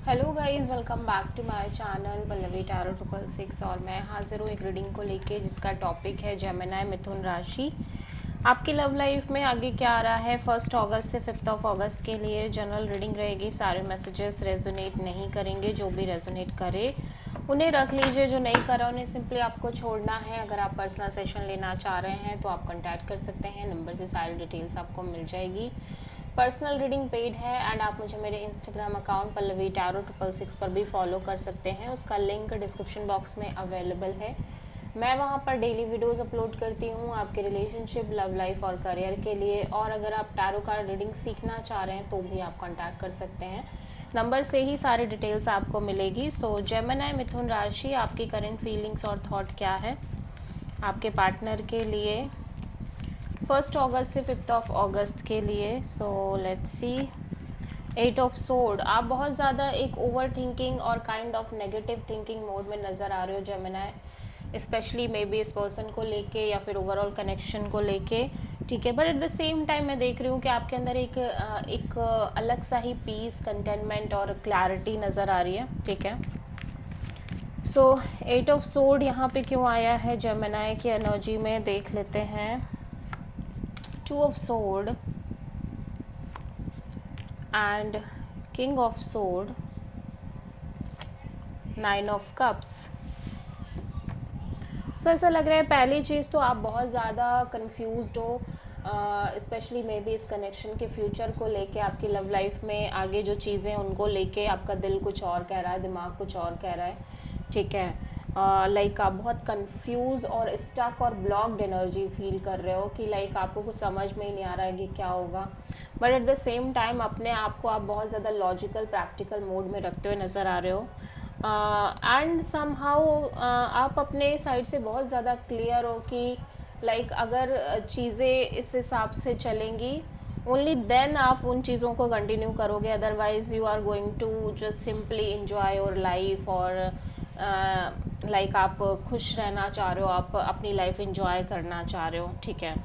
Hello guys, welcome back to my channel Pallavi tarot 666। और मैं हाजिर हूँ एक रीडिंग को लेके जिसका टॉपिक है जेमिनी मिथुन राशि। आपकी लव लाइफ में आगे क्या आ रहा है 1 अगस्त से 5 अगस्त के लिए जनरल रीडिंग रहेगी। सारे मैसेजेस रेजोनेट नहीं करेंगे, जो भी रेजोनेट करे उन्हें रख लीजिए, जो नहीं करा उन्हें सिंपली आपको छोड़ना है। अगर आप पर्सनल सेशन लेना चाह रहे हैं तो आप कॉन्टैक्ट कर सकते हैं, नंबर से सारी डिटेल्स आपको मिल जाएगी। पर्सनल रीडिंग पेड है एंड आप मुझे मेरे इंस्टाग्राम अकाउंट पल्लवी टैरो 666 पर भी फॉलो कर सकते हैं। उसका लिंक डिस्क्रिप्शन बॉक्स में अवेलेबल है। मैं वहाँ पर डेली वीडियोस अपलोड करती हूँ आपके रिलेशनशिप, लव लाइफ और करियर के लिए। और अगर आप टैरो कार्ड रीडिंग सीखना चाह रहे हैं तो भी आप कॉन्टैक्ट कर सकते हैं, नंबर से ही सारी डिटेल्स आपको मिलेगी। सो जेमिनी मिथुन राशि, आपकी करंट फीलिंग्स और थॉट क्या है आपके पार्टनर के लिए 1 अगस्त से 5 अगस्त के लिए। So let's see 8 of sword. आप बहुत ज़्यादा एक ओवर थिंकिंग और kind of negative thinking mode में नज़र आ रहे हो जेमिनी, स्पेशली मे बी इस पर्सन को लेके या फिर ओवरऑल कनेक्शन को लेके, ठीक है। But at the same time मैं देख रही हूँ कि आपके अंदर एक अलग सा ही पीस, कंटेनमेंट और क्लैरिटी नज़र आ रही है, ठीक है। सो 8 ऑफ सोर्ड यहाँ पे क्यों आया है जेमिनी की एनर्जी में, देख लेते हैं। 2 of sword and king of sword, 9 of cups. So ऐसा लग रहा है पहली चीज़ तो आप बहुत ज़्यादा कंफ्यूज्ड हो, स्पेशली मे बी इस कनेक्शन के फ्यूचर को लेके। आपकी लव लाइफ में आगे जो चीज़ें उनको लेके आपका दिल कुछ और कह रहा है, दिमाग कुछ और कह रहा है, ठीक है। लाइक आप बहुत कंफ्यूज और स्टक और ब्लॉक्ड एनर्जी फील कर रहे हो कि लाइक आपको कुछ समझ में ही नहीं आ रहा है कि क्या होगा। But at the same time अपने आप को आप बहुत ज़्यादा लॉजिकल, प्रैक्टिकल मोड में रखते हुए नज़र आ रहे हो। एंड समहाउ आप अपने साइड से बहुत ज़्यादा क्लियर हो कि लाइक अगर चीज़ें इस हिसाब से चलेंगी ओनली देन आप उन चीज़ों को कंटिन्यू करोगे, otherwise you are going to just simply enjoy your life. और लाइक आप खुश रहना चाह रहे हो, आप अपनी लाइफ इंजॉय करना चाह रहे हो, ठीक है।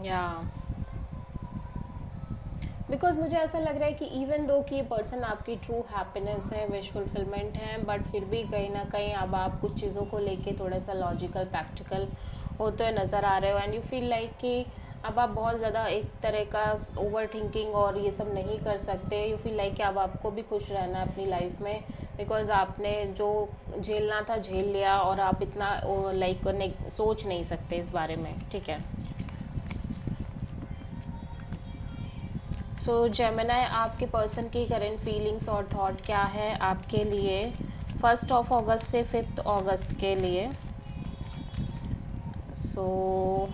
या बिकॉज मुझे ऐसा लग रहा है कि इवन दो कि ये पर्सन आपकी ट्रू हैप्पीनेस है, विश फुलफिलमेंट है, बट फिर भी कहीं ना कहीं अब आप कुछ चीज़ों को लेके थोड़ा सा लॉजिकल, प्रैक्टिकल होते हुए नज़र आ रहे हो। एंड यू फील लाइक कि अब आप बहुत ज़्यादा एक तरह का ओवर थिंकिंग और ये सब नहीं कर सकते। यू फील लाइक कि अब आपको भी खुश रहना है अपनी लाइफ में, बिकॉज आपने जो झेलना था झेल लिया और आप इतना लाइक सोच नहीं सकते इस बारे में, ठीक है। सो जेमिनी, आपके पर्सन की करंट फीलिंग्स और थॉट क्या है आपके लिए 1 अगस्त से 5 अगस्त के लिए। सो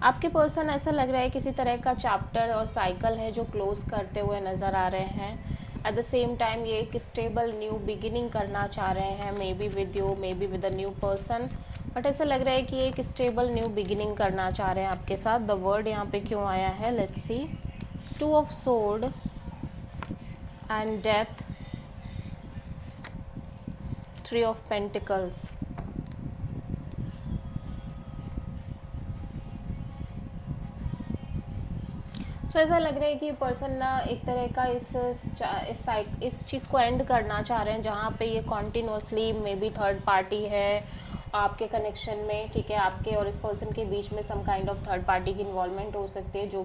आपके पर्सन, ऐसा लग रहा है किसी तरह का चैप्टर और साइकिल है जो क्लोज करते हुए नज़र आ रहे हैं। एट द सेम टाइम ये एक स्टेबल न्यू बिगिनिंग करना चाह रहे हैं, may be with you, may be with a new person. But ऐसा लग रहा है कि एक स्टेबल न्यू बिगिनिंग करना चाह रहे हैं आपके साथ। द वर्ड यहाँ पे क्यों आया है, let's see. 2 of sword and death, 3 of Pentacles। तो ऐसा लग रहा है कि पर्सन ना एक तरह का इस चीज़ को एंड करना चाह रहे हैं जहाँ पे ये continuously may be third party है आपके कनेक्शन में, ठीक है। आपके और इस पर्सन के बीच में some kind of third party की इन्वॉल्वमेंट हो सकती है, जो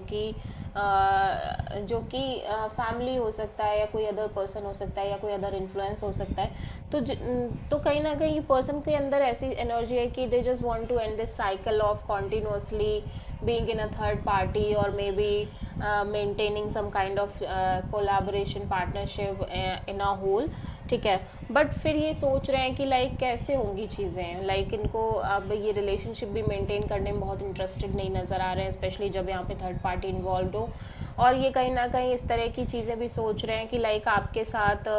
कि फैमिली हो सकता है या कोई अदर पर्सन हो सकता है या कोई अदर इन्फ्लुएंस हो सकता है। तो कहीं ना कहीं पर्सन के अंदर ऐसी एनर्जी है कि they just want to end this cycle of continuously being in a third party or maybe maintaining some kind of collaboration partnership in a whole, ठीक है। बट फिर ये सोच रहे हैं कि लाइक कैसे होंगी चीज़ें, लाइक इनको अब ये रिलेशनशिप भी मेंटेन करने में बहुत इंटरेस्टेड नहीं नज़र आ रहे हैं, स्पेशली जब यहाँ पे थर्ड पार्टी इन्वॉल्व हो। और ये कहीं ना कहीं इस तरह की चीज़ें भी सोच रहे हैं कि लाइक आपके साथ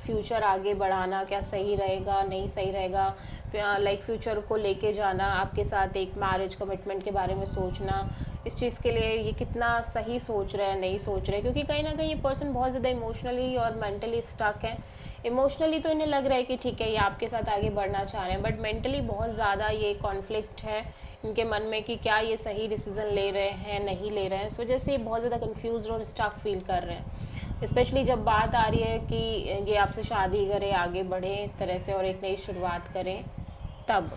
फ्यूचर आगे बढ़ाना क्या सही रहेगा, नहीं सही रहेगा, लाइक फ्यूचर को लेके जाना, आपके साथ एक मैरिज कमिटमेंट के बारे में सोचना, इस चीज़ के लिए ये कितना सही सोच रहे हैं, नहीं सोच रहे, क्योंकि कहीं ना कहीं ये पर्सन बहुत ज़्यादा इमोशनली और मेंटली स्टक है इमोशनली तो इन्हें लग रहा है कि ठीक है ये आपके साथ आगे बढ़ना चाह रहे हैं, बट मेंटली बहुत ज़्यादा ये कॉन्फ्लिक्ट है इनके मन में कि क्या ये सही डिसीजन ले रहे हैं नहीं ले रहे हैं। इस वजह से ये बहुत ज़्यादा कंफ्यूज और स्टक फील कर रहे हैं, स्पेशली जब बात आ रही है कि ये आपसे शादी करें, आगे बढ़ें इस तरह से और एक नई शुरुआत करें तब।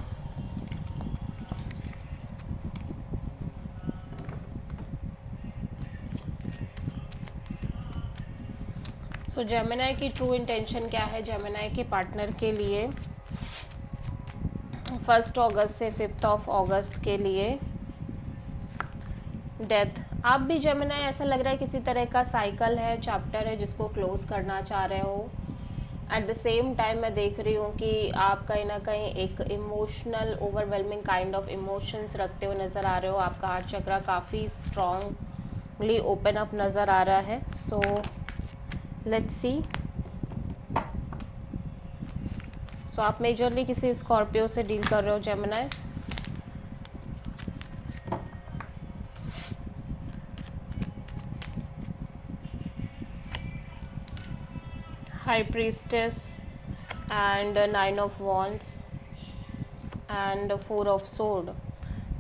सो जेमिनी की ट्रू इंटेंशन क्या है जेमिनी के पार्टनर के लिए 1 अगस्त से 5 अगस्त के लिए? डेथ। आप भी जेमिनी, ऐसा लग रहा है किसी तरह का साइकिल है, चैप्टर है जिसको क्लोज करना चाह रहे हो। एट द सेम टाइम मैं देख रही हूँ कि आप कहीं ना कहीं एक emotional overwhelming kind of emotions रखते हुए नज़र आ रहे हो। आपका हार्ट चक्रा काफ़ी स्ट्रांगली ओपन अप नज़र आ रहा है। So let's see. सो आप मेजरली किसी स्कॉर्पियो से डील कर रहे हो Gemini. High priestess and 9 of wands and 4 of sword.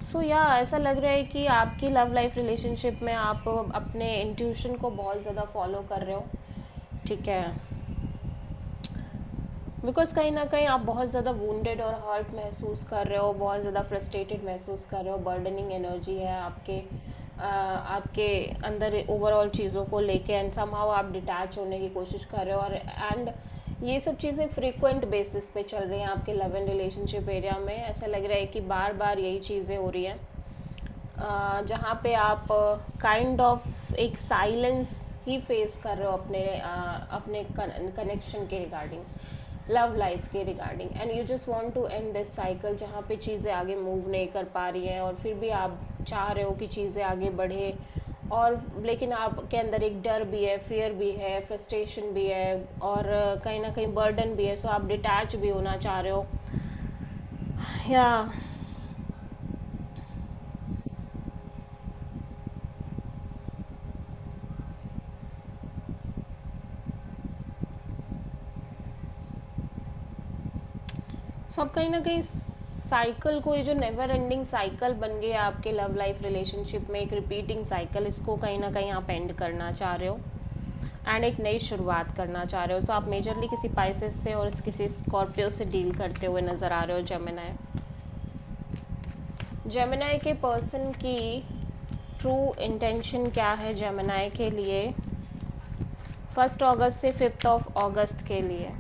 So या ऐसा लग रहा है कि आपकी लव लाइफ रिलेशनशिप में आप अपने इंट्यूशन को बहुत ज़्यादा फॉलो कर रहे हो, ठीक है, बिकॉज कहीं ना कहीं आप बहुत ज़्यादा वुंडेड और हर्ट महसूस कर रहे हो, बहुत ज़्यादा फ्रस्ट्रेटेड महसूस कर रहे हो, बर्डनिंग एनर्जी है आपके अंदर ओवरऑल चीज़ों को लेके, एंड समहाउ आप डिटैच होने की कोशिश कर रहे हो। और एंड ये सब चीज़ें फ्रीक्वेंट बेसिस पे चल रही हैं आपके लव एंड रिलेशनशिप एरिया में। ऐसा लग रहा है कि बार बार यही चीज़ें हो रही हैं, जहाँ पे आप काइंड ऑफ एक साइलेंस ही फेस कर रहे हो अपने कनेक्शन के रिगार्डिंग, लव लाइफ के regarding, and you just want to end this cycle जहाँ पे चीज़ें आगे मूव नहीं कर पा रही हैं, और फिर भी आप चाह रहे हो कि चीज़ें आगे बढ़े, और लेकिन आपके अंदर एक डर भी है, फियर भी है, फ्रस्ट्रेशन भी है, और कहीं ना कहीं बर्डन भी है। सो आप डिटैच भी होना चाह रहे हो, या सब कहीं ना कहीं साइकिल को, ये जो नेवर एंडिंग साइकिल बन गया आपके लव लाइफ रिलेशनशिप में, एक रिपीटिंग साइकिल, इसको कहीं ना कहीं आप एंड करना चाह रहे हो एंड एक नई शुरुआत करना चाह रहे हो। सो आप मेजरली किसी पाइसेस से और किसी स्कॉर्पियो से डील करते हुए नज़र आ रहे हो जेमिनी। जेमिनी के पर्सन की ट्रू इंटेंशन क्या है जेमिनी के लिए 1 अगस्त से 5 अगस्त के लिए?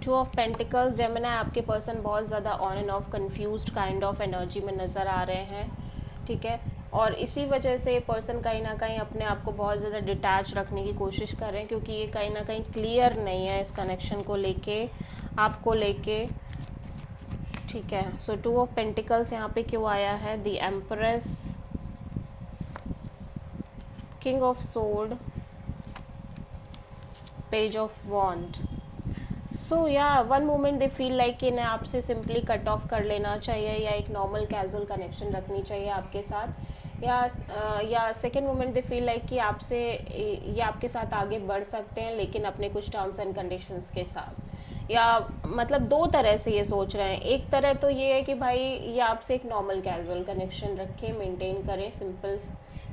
2 ऑफ पेंटिकल्स। जेमिनी, आपके पर्सन बहुत ज़्यादा on end of confused kind of energy में नज़र आ रहे हैं, ठीक है, और इसी वजह से ये पर्सन कहीं ना कहीं अपने आप को बहुत ज़्यादा डिटैच रखने की कोशिश कर रहे हैं, क्योंकि ये कहीं ना कहीं क्लियर नहीं है इस कनेक्शन को लेके, आपको लेके, ठीक है। सो 2 ऑफ पेंटिकल्स यहाँ पे क्यों आया है? The empress, king of sword, page of wand. So या one moment they feel like कि इन्हें आपसे सिंपली कट ऑफ कर लेना चाहिए, या एक नॉर्मल कैजुअल कनेक्शन रखनी चाहिए आपके साथ, या second moment they feel like कि आपसे ये आपके साथ आगे बढ़ सकते हैं, लेकिन अपने कुछ टर्म्स एंड कंडीशंस के साथ, या मतलब दो तरह से ये सोच रहे हैं। एक तरह तो ये है कि भाई ये आपसे एक नॉर्मल कैजुअल कनेक्शन रखें, मेंटेन करें, सिंपल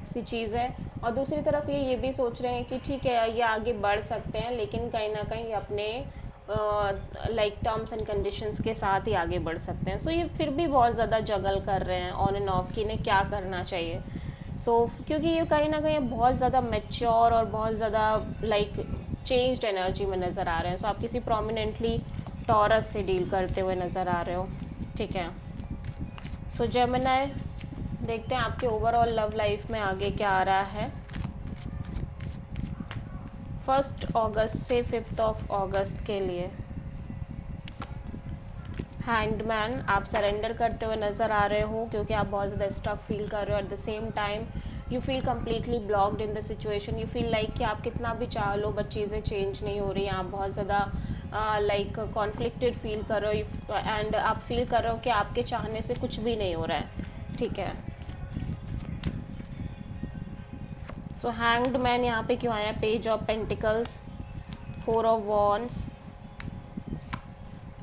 सी चीज़ है, और दूसरी तरफ ये भी सोच रहे हैं कि ठीक है ये आगे बढ़ सकते हैं, लेकिन कहीं ना कहीं अपने लाइक टर्म्स एंड कंडीशंस के साथ ही आगे बढ़ सकते हैं। सो ये फिर भी बहुत ज़्यादा जगल कर रहे हैं ऑन एंड ऑफ कि इन्हें क्या करना चाहिए। क्योंकि ये कहीं ना कहीं बहुत ज़्यादा मैच्योर और बहुत ज़्यादा लाइक चेंज्ड एनर्जी में नज़र आ रहे हैं। आप किसी प्रोमिनेंटली टॉरस से डील करते हुए नज़र आ रहे हो, ठीक है। जेमिनी, देखते हैं आपके ओवरऑल लव लाइफ में आगे क्या आ रहा है 1 अगस्त से 5 अगस्त के लिए। हैंग्ड मैन, आप सरेंडर करते हुए नज़र आ रहे हो, क्योंकि आप बहुत ज़्यादा स्टक फील कर रहे हो। At the same time you feel completely blocked in the situation. You feel like कि आप कितना भी चाह लो बट चीज़ें चेंज नहीं हो रही हैं। आप बहुत ज़्यादा लाइक कॉन्फ्लिक्टेड फील कर रहे हो, एंड आप फील कर रहे हो कि आपके चाहने से कुछ भी नहीं हो रहा है, ठीक है। हैंग्ड मैन यहाँ पे क्यों आया? Page of pentacles, 4 of wands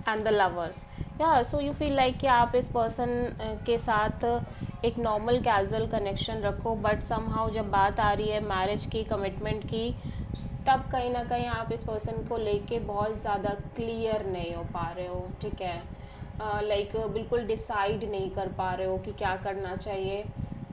and the lovers. या सो यू फील लाइक कि आप इस पर्सन के साथ एक नॉर्मल कैजुअल कनेक्शन रखो, बट समहाउ जब बात आ रही है मैरिज की, कमिटमेंट की, तब कहीं ना कहीं आप इस पर्सन को लेके बहुत ज़्यादा क्लियर नहीं हो पा रहे हो, ठीक है। लाइक बिल्कुल डिसाइड नहीं कर पा रहे हो कि क्या करना चाहिए,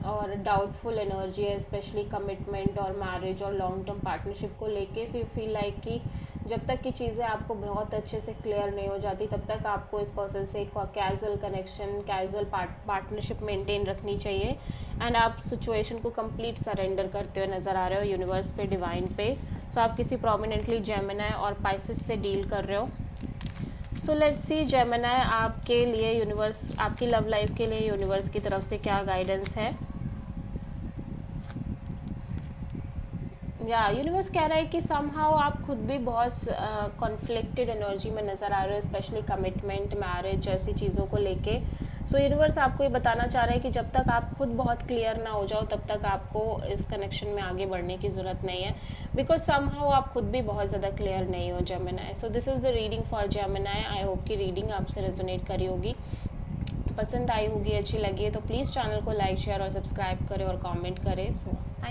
और डाउटफुल एनर्जी है स्पेशली कमिटमेंट और मैरिज और लॉन्ग टर्म पार्टनरशिप को लेके। सो यू फील लाइक कि जब तक कि चीज़ें आपको बहुत अच्छे से क्लियर नहीं हो जाती, तब तक आपको इस पर्सन से एक casual connection, casual partnership maintain रखनी चाहिए। एंड आप सिचुएशन को कंप्लीट सरेंडर करते हुए नज़र आ रहे हो यूनिवर्स पे, डिवाइन पे। सो आप किसी प्रोमिनेंटली जेमिनी और पाइसेस से डील कर रहे हो। सो लेट्स सी जेमिनी आपके लिए यूनिवर्स, आपकी लव लाइफ के लिए यूनिवर्स की तरफ से क्या गाइडेंस है। या यूनिवर्स कह रहा है कि समहाउ आप खुद भी बहुत कॉन्फ्लिक्टेड एनर्जी में नज़र आ रहे हो, स्पेशली कमिटमेंट, मैरिज जैसी चीज़ों को लेके। सो यूनिवर्स आपको ये बताना चाह रहा है कि जब तक आप खुद बहुत क्लियर ना हो जाओ, तब तक आपको इस कनेक्शन में आगे बढ़ने की ज़रूरत नहीं है, बिकॉज समहाउ आप खुद भी बहुत ज़्यादा क्लियर नहीं हो Gemini. So this is the reading for Gemini. I hope कि रीडिंग आपसे रेजोनेट करी होगी, पसंद आई होगी, अच्छी लगी है तो प्लीज़ चैनल को लाइक, शेयर और सब्सक्राइब करें और कमेंट करें। So thank